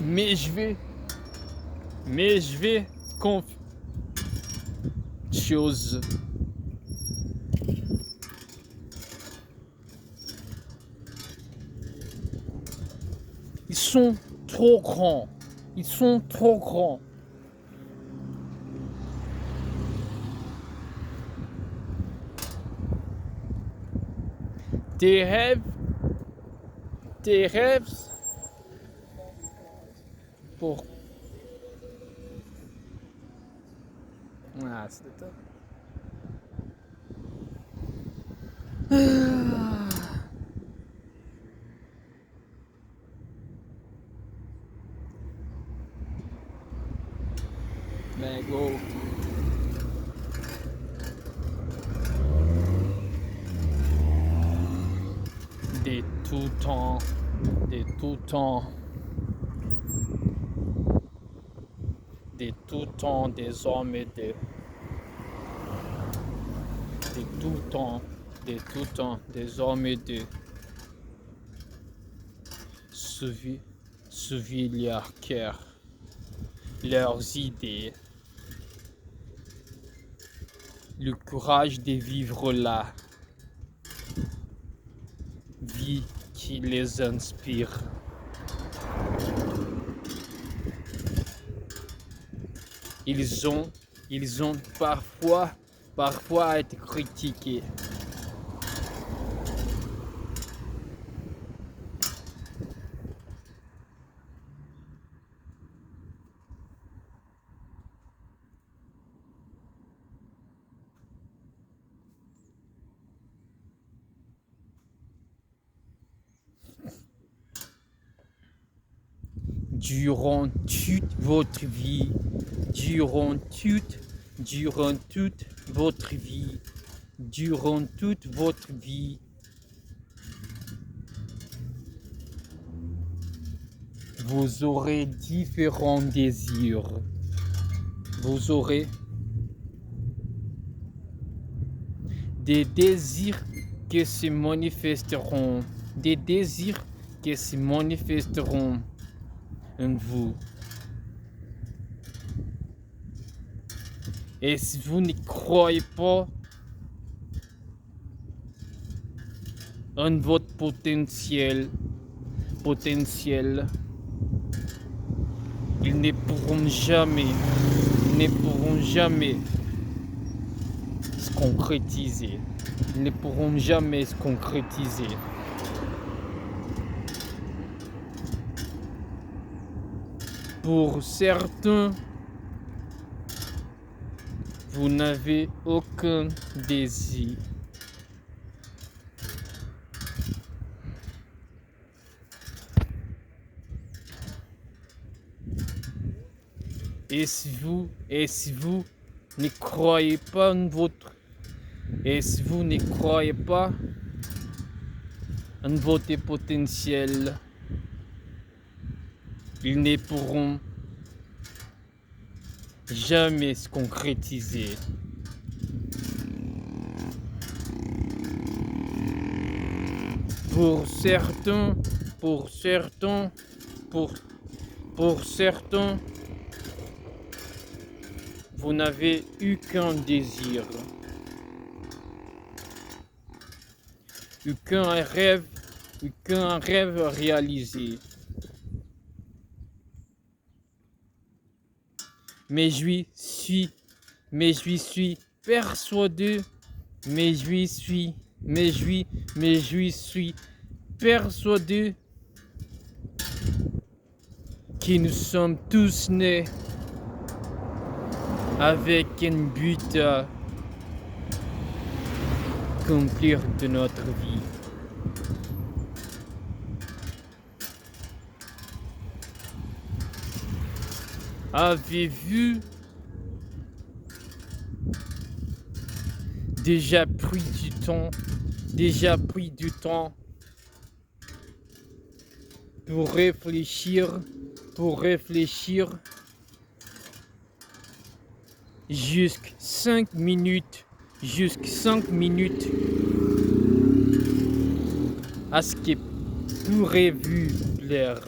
Mais je vais chose. Ils sont trop grands. Ils sont trop grands. Tes rêves pour... Ah, c'est top. Ben go. Des tout temps, des tout temps, des tout temps, des hommes et des tout temps, des tout temps, des hommes et des suivi leur cœur, leurs idées, le courage de vivre la vie qui les inspire. Ils ont parfois été critiqués. Durant toute votre vie, durant toute votre vie, vous aurez différents désirs. Vous aurez des désirs qui se manifesteront, en vous. Et si vous ne croyez pas en votre potentiel, ils ne pourront jamais se concrétiser. Ils ne pourront jamais se concrétiser. Pour certains, vous n'avez aucun désir. Et si vous ne croyez pas en votre potentiel, ils ne pourront jamais se concrétiser. Pour certains, vous n'avez eu qu'un désir, aucun rêve réalisé. Mais je suis persuadé que nous sommes tous nés avec un but à accomplir de notre vie. Avez-vous déjà pris du temps pour réfléchir jusqu'à 5 minutes à ce qui pourrait vous plaire?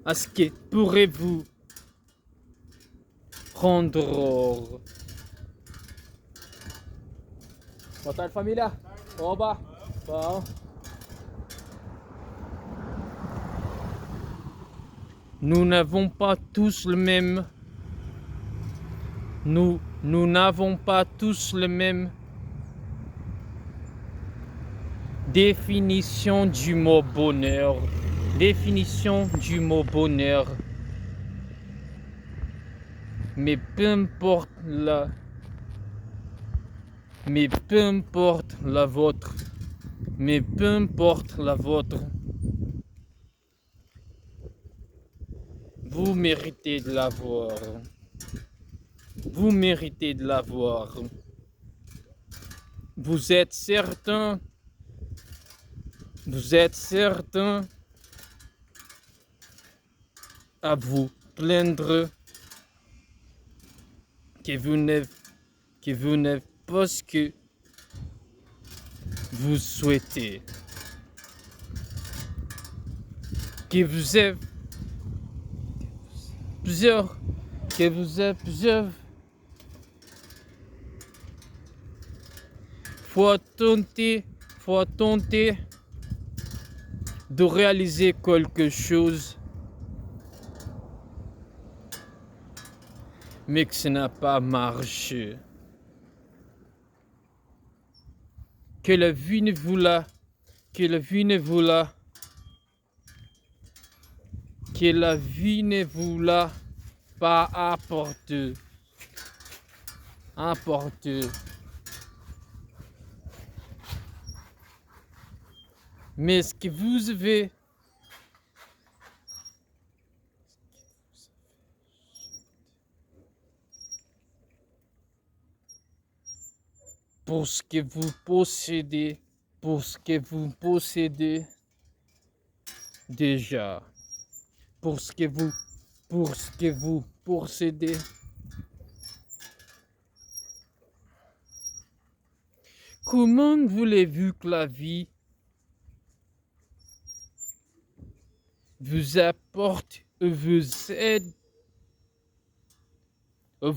est-ce que pourrez-vous rendre? Boa tarde, família. Oba. Bom. Nous n'avons pas tous le même. Nous n'avons pas tous le même définition du mot bonheur. Définition du mot bonheur. Mais peu importe la vôtre. Mais peu importe la vôtre. Vous méritez de l'avoir. Vous méritez de l'avoir. Vous êtes certain à vous plaindre que vous n'avez pas ce que vous souhaitez. Que vous avez plusieurs. Faut tenter de réaliser quelque chose, mais que ça n'a pas marché. Que la vie ne vous l'a pas apporté. Mais ce que vous avez pour ce que vous possédez déjà, pour ce que vous possédez. Comment voulez-vous que la vie vous apporte, vous aide à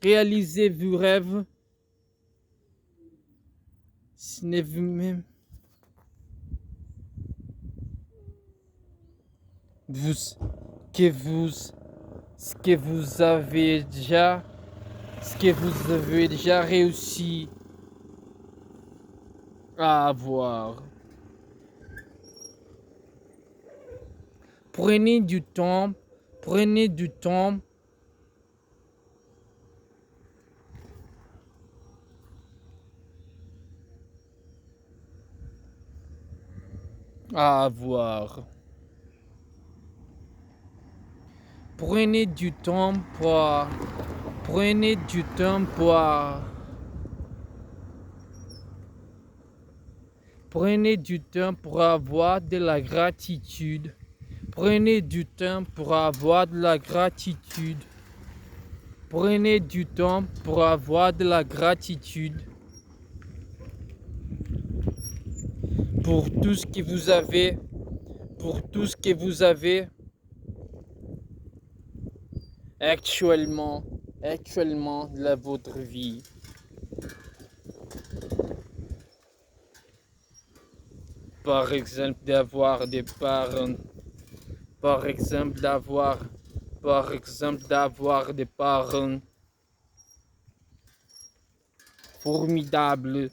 réaliser vos rêves, ce n'est vous-même. Ce que vous avez déjà réussi à avoir. Prenez du temps à avoir. Prenez du temps pour avoir de la gratitude. Prenez du temps pour avoir de la gratitude. Prenez du temps pour avoir de la gratitude pour tout ce que vous avez, actuellement de votre vie. Par exemple, d'avoir des parents. Par exemple, d'avoir des parents formidables.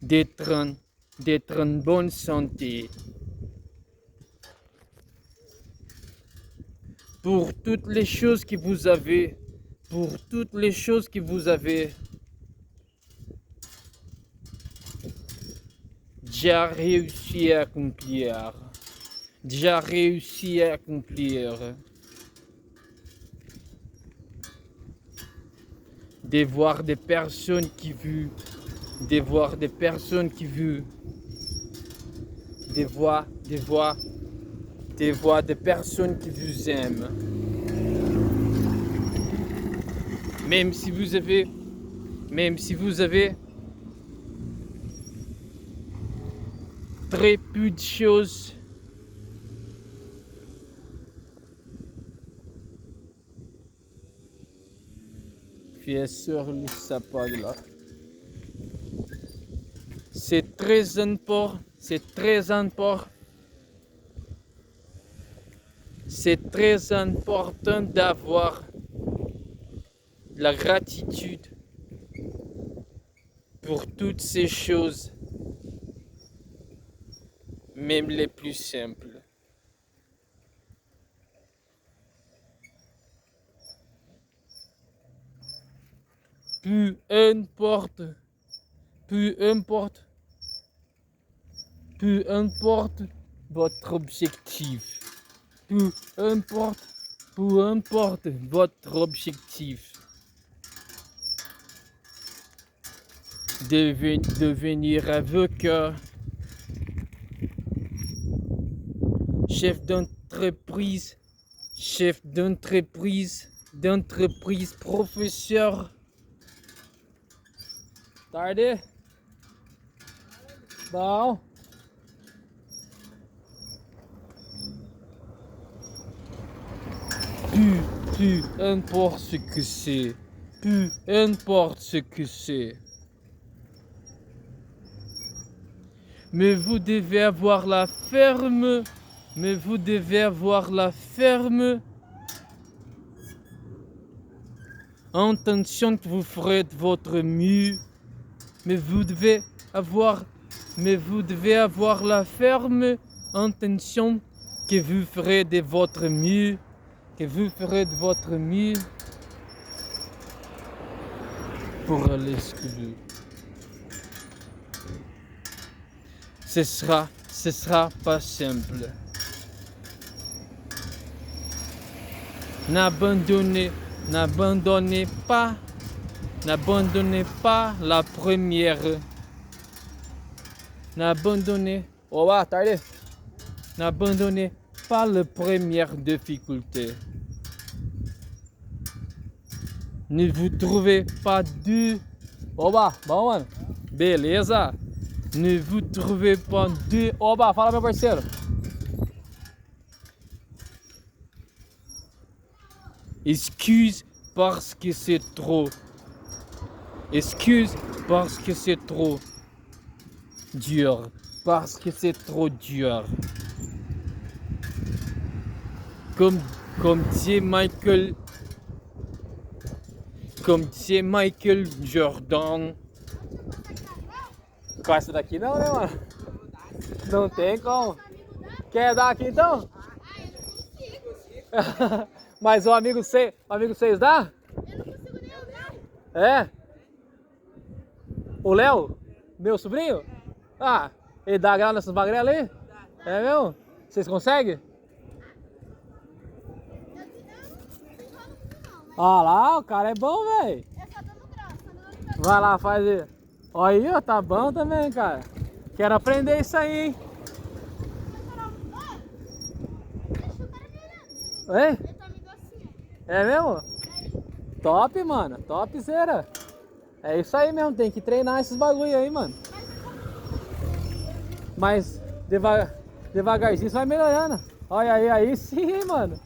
D'être en bonne santé. Pour toutes les choses que vous avez déjà réussi à accomplir. De voir des personnes qui vous des personnes qui vous aiment. Même si vous avez très peu de choses. Viens sur le sapin là. C'est très important. C'est très important. C'est très important d'avoir la gratitude pour toutes ces choses, même les plus simples. Peu importe, peu importe, peu importe votre objectif, peu importe votre objectif, devenir avocat, chef d'entreprise, professeur. Tarde? Bom. Peu importe ce que c'est. Peu importe ce que c'est. Mais vous devez avoir la ferme. Mais vous devez avoir la ferme intention que vous ferez de votre mieux. Mais vous devez avoir la ferme intention que vous ferez de votre mieux. Que vous ferez de votre mieux pour aller exclure. Ce sera pas simple. N'abandonnez pas la première. N'abandonnez pas la première difficulté. Ne vous trouvez pas deux. Oba, bom, mano. Beleza? Ne vous trouvez pas deux. Oba, fala meu parceiro. Excuse parce que c'est trop. Excuse parce que c'est trop dur. Parce que c'est trop dur. Comme disait Michael Jordan. Com essa daqui não, né, mano? Não tem como. Quer dar aqui então? Mas o amigo vocês dá? Eu não consigo nem usar. É? O Léo? Meu sobrinho? Ah, ele dá grau nessas magrelas aí? É mesmo? Vocês conseguem? Ah lá, o cara é bom, velho. Vai lá, faz aí. Olha aí, ó, tá bom também, cara. Quero aprender isso aí, hein? Oi? É mesmo? Top, mano. Topzera. É isso aí mesmo, tem que treinar esses bagulho aí, mano. Mas devagarzinho você vai melhorando. Olha aí sim, mano.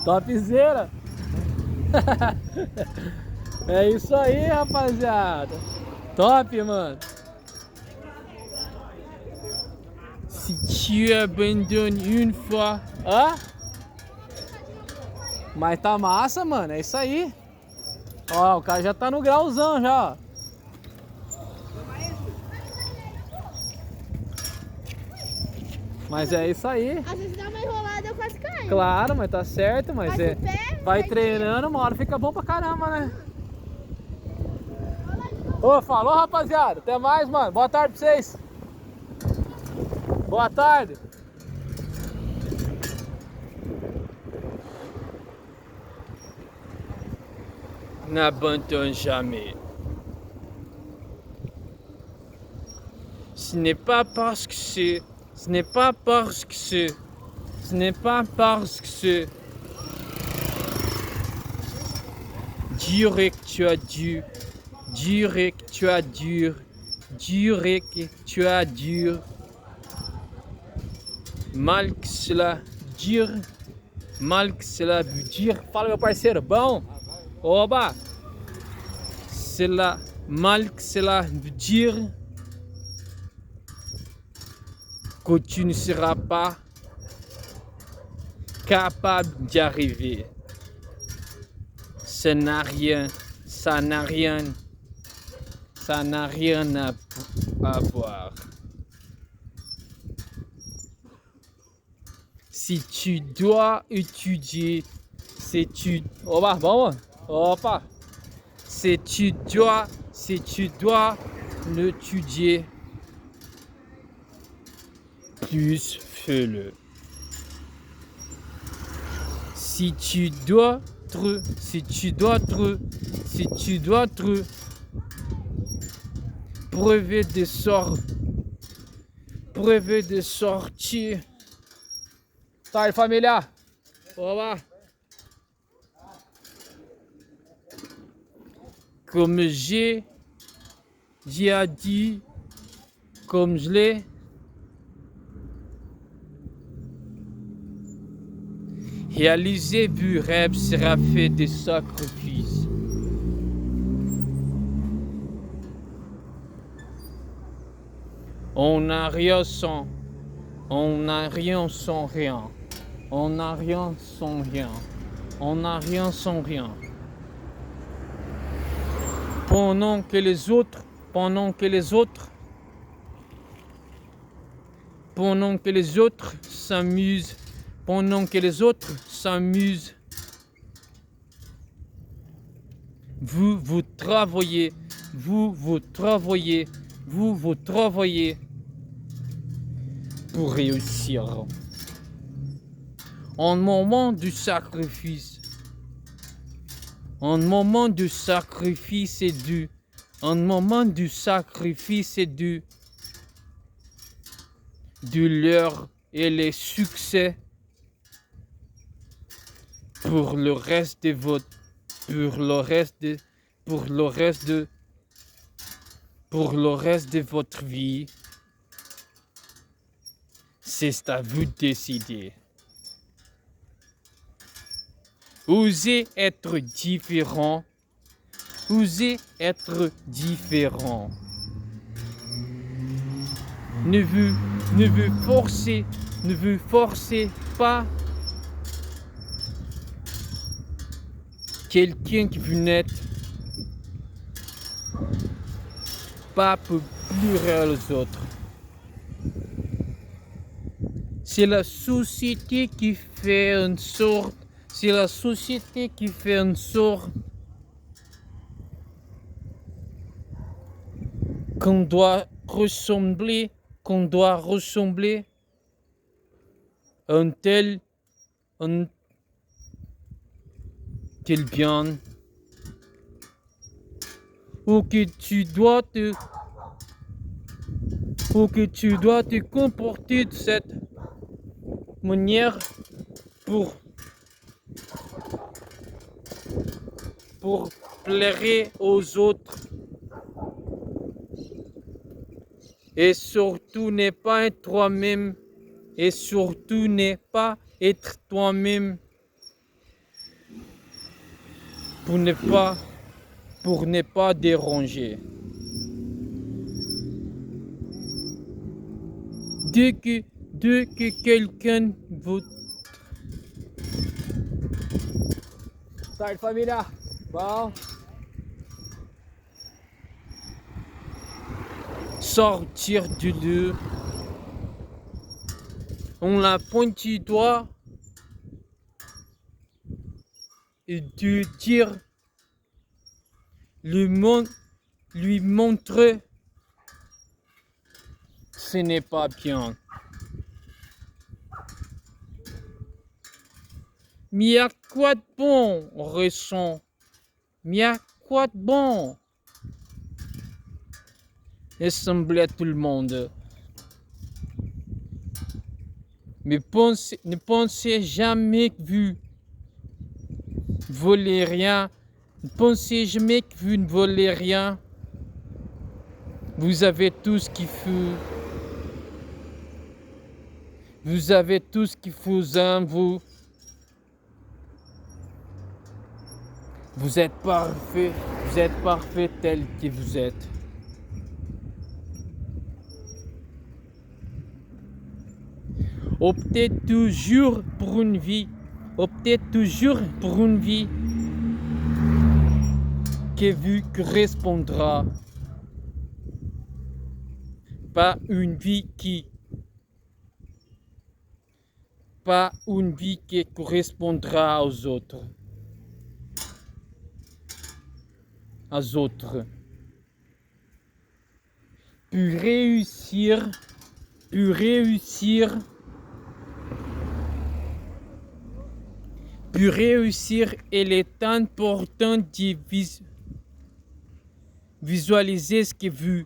Topzera. É isso aí, rapaziada. Top, mano. Si tu abandonnes une fois, ah? Mas tá massa, mano. É isso aí. Ó, o cara já tá no grauzão já, ó. Mas é isso aí. Às vezes dá uma enrolada eu quase caio. Claro, mas tá certo, mas é. Vai treinando, uma hora fica bom pra caramba, né? Ô, falou, rapaziada. Até mais, mano. Boa tarde pra vocês. Boa tarde. N'abandonne jamais. Ce n'est pas parce que c'est dur que tu as dur et que tu as dur. Mal que cela dure, mal que cela veut dire. Fala, meu parceiro, bom? Oba! Cela, mal que cela veut dire que tu ne seras pas capable d'y arriver. Ça n'a rien à voir. Si tu dois étudier, si tu dois l'étudier, plus fais-le. Si tu dois prévu de sortir. Salut família! Olá! Comme j'ai déjà dit, comme je l'ai réalisé, vu rêve sera fait des sacrifices. On n'a rien sans rien. On n'a rien sans rien. On n'a rien sans rien. Pendant que les autres s'amusent, vous travaillez pour réussir. En moment du sacrifice, c'est du leurre et les succès pour le reste de votre vie. C'est à vous de décider. Osez être différent. Ne vous forcez pas quelqu'un que vous n'êtes pas pour pleurer aux autres. C'est la société qui fait en sorte qu'on doit ressembler à un tel bien, ou que tu dois te comporter de cette manière pour plaire aux autres, et surtout ne pas être toi-même, pour ne pas déranger. Dès que quelqu'un vous... Salut família! Bon. Sortir du lieu, on la pointe du doigt et de dire, lui montrer ce n'est pas bien. Mais à quoi de bon, on ressent? Mais à quoi de bon? Ressembler à tout le monde. Mais ne pensez jamais que vous volez rien. Ne pensez jamais que vous ne volez rien. Vous avez tout ce qu'il faut. Vous avez tout ce qu'il faut en vous. Vous êtes parfait. Vous êtes parfait tel que vous êtes. Optez toujours pour une vie. Optez toujours pour une vie qui vous correspondra. Pas une vie qui correspondra aux autres. Pour réussir, il est important de visualiser ce que vous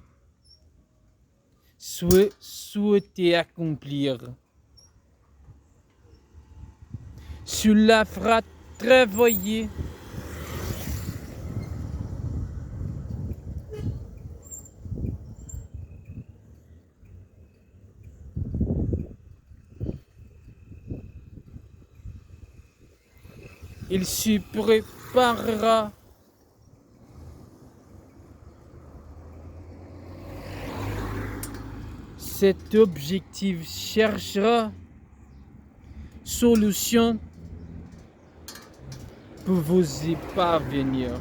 souhaitez accomplir. Cela fera travailler il se préparera cet objectif cherchera solution pour vous y parvenir.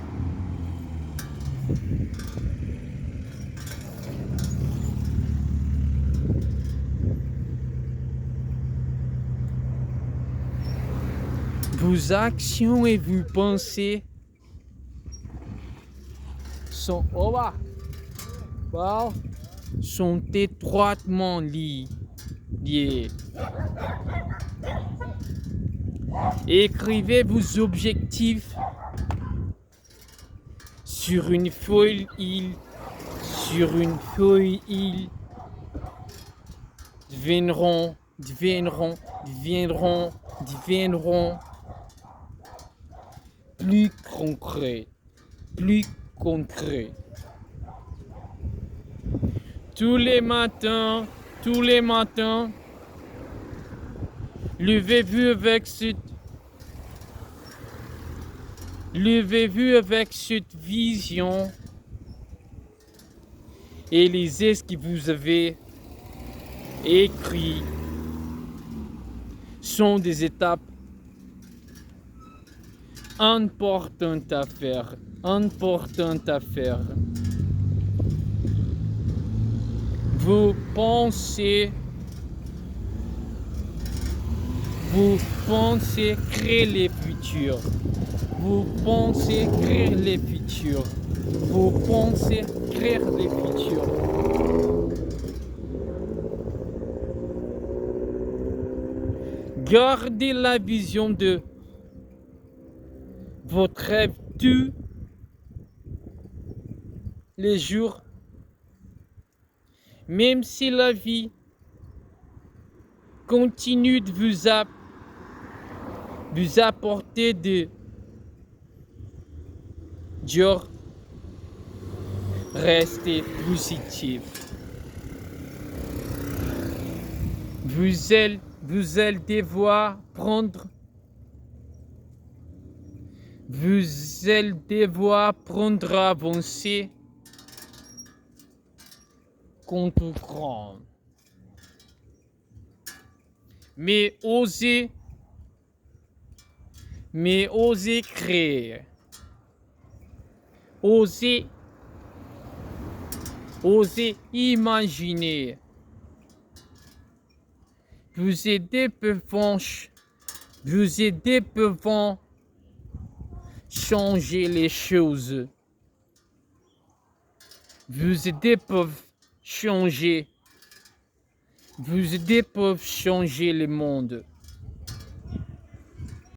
Vos actions et vos pensées sont étroitement liées. Écrivez vos objectifs sur une feuille. Deviendront plus concret. Tous les matins, levez-vous avec cette vision et lisez ce que vous avez écrit. Sont des étapes importantes à faire. Vous pensez créer les futurs. Vous pensez créer les futurs. Gardez la vision de votre rêve tous les jours. Même si la vie continue de vous apporter de dur, restez positif. Vous allez devoir prendre avancer contre grand. Mais osez créer. Osez imaginer. Vous aider peuvent changer les choses. Vous aider peuvent changer le monde.